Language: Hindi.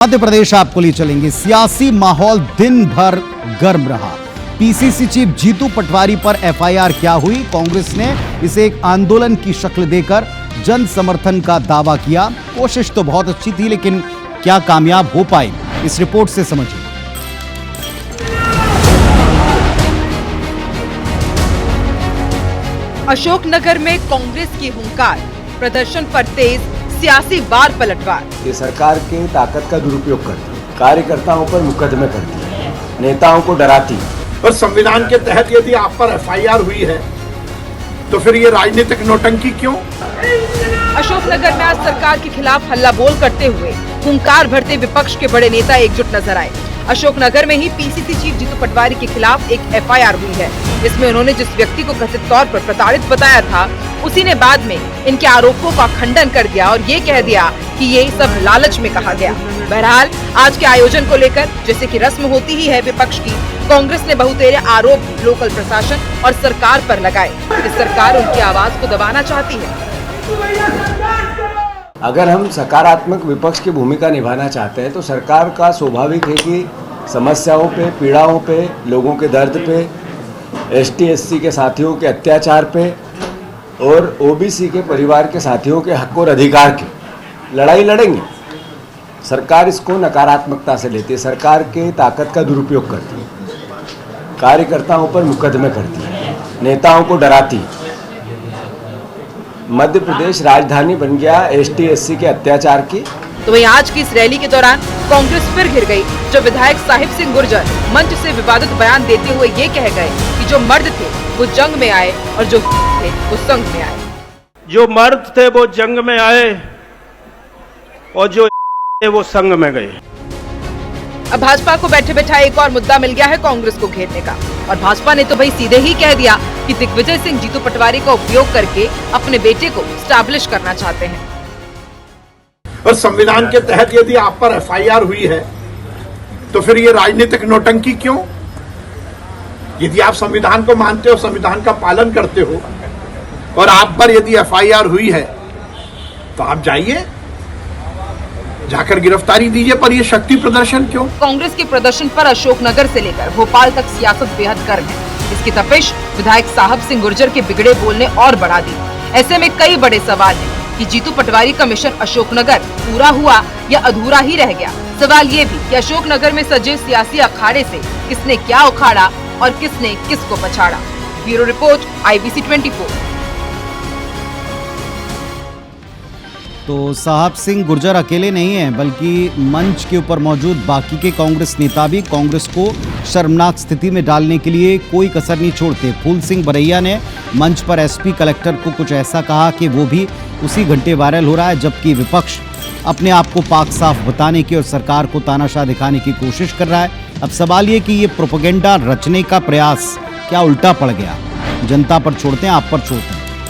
मध्य प्रदेश आपको ले चलेंगे। सियासी माहौल दिन भर गर्म रहा। पीसीसी चीफ जीतू पटवारी पर एफआईआर क्या हुई? कांग्रेस ने इसे एक आंदोलन की शक्ल देकर जन समर्थन का दावा किया। कोशिश तो बहुत अच्छी थी, लेकिन क्या कामयाब हो पाई? इस रिपोर्ट से समझिए। अशोकनगर में कांग्रेस की हुंकार, प्रदर्शन पर तेज सियासी वार पलटवार। ये सरकार की ताकत का दुरुपयोग करती है, कार्यकर्ताओं पर मुकदमे करती है, नेताओं को डराती है। और संविधान के तहत यदि आप पर एफआईआर हुई है तो फिर ये राजनीतिक नौटंकी क्यों? अशोकनगर में आज सरकार के खिलाफ हल्ला बोल करते हुए हुंकार भरते विपक्ष के बड़े नेता एकजुट नजर आए। अशोकनगर में ही पीसीसी चीफ जीतू पटवारी के खिलाफ एक एफआईआर हुई है। इसमें उन्होंने जिस व्यक्ति को कथित तौर पर प्रताड़ित बताया था, उसी ने बाद में इनके आरोपों का खंडन कर दिया और ये कह दिया कि ये सब लालच में कहा गया। बहरहाल आज के आयोजन को लेकर जैसे कि रस्म होती ही है विपक्ष की, कांग्रेस ने बहुतेरे आरोप लोकल प्रशासन और सरकार पर लगाए कि सरकार उनकी आवाज को दबाना चाहती है। अगर हम सकारात्मक विपक्ष की भूमिका निभाना चाहते हैं तो सरकार का स्वाभाविक है कि समस्याओं पे, पीड़ाओं पे, लोगों के दर्द पे, एसटी एससी के साथियों के अत्याचार पे और ओबीसी के परिवार के साथियों के हक और अधिकार की लड़ाई लड़ेंगे। सरकार इसको नकारात्मकता से लेती है, सरकार की ताकत का दुरुपयोग करती है, कार्यकर्ताओं पर मुकदमे करती है, नेताओं को डराती है। मध्य प्रदेश राजधानी बन गया एसटी एससी के अत्याचार की। तो वहीं आज की इस रैली के दौरान कांग्रेस फिर घिर गई, जब विधायक साहिब सिंह गुर्जर मंच से विवादित बयान देते हुए ये कह गए कि जो मर्द थे वो जंग में आए और जो थे वो संग में आए। जो मर्द थे वो जंग में आए और जो वो संग में गए। अब भाजपा को बैठे बैठाए एक और मुद्दा मिल गया है कांग्रेस को घेरने का, और भाजपा ने तो भाई सीधे ही कह दिया कि दिग्विजय सिंह जीतू पटवारी का उपयोग करके अपने बेटे को स्टैब्लिश करना चाहते हैं। और संविधान के तहत यदि आप पर एफआईआर हुई है तो फिर ये राजनीतिक नौटंकी क्यों? यदि आप संविधान को मानते हो, संविधान का पालन करते हो और आप पर यदि एफआईआर हुई है तो आप जाइए, जाकर गिरफ्तारी दीजिए, पर ये शक्ति प्रदर्शन क्यों? कांग्रेस के प्रदर्शन पर अशोकनगर से लेकर भोपाल तक सियासत बेहद गर्म है। इसकी तपिश विधायक साहब सिंह गुर्जर के बिगड़े बोलने और बढ़ा दी। ऐसे में कई बड़े सवाल हैं कि जीतू पटवारी का मिशन अशोकनगर पूरा हुआ या अधूरा ही रह गया। सवाल ये भी कि अशोकनगर में सजे सियासी अखाड़े से किसने क्या उखाड़ा और किसने किसको पछाड़ा। Bureau report IBC 24। तो साहब सिंह गुर्जर अकेले नहीं हैं, बल्कि मंच के ऊपर मौजूद बाकी के कांग्रेस नेता भी कांग्रेस को शर्मनाक स्थिति में डालने के लिए कोई कसर नहीं छोड़ते। फूल सिंह बरैया ने मंच पर एसपी कलेक्टर को कुछ ऐसा कहा कि वो भी उसी घंटे वायरल हो रहा है, जबकि विपक्ष अपने आप को पाक साफ बताने की और सरकार को तानाशाह दिखाने की कोशिश कर रहा है। अब सवाल ये कि ये प्रोपेगेंडा रचने का प्रयास क्या उल्टा पड़ गया? जनता पर छोड़ते हैं, आप पर छोड़ते हैं।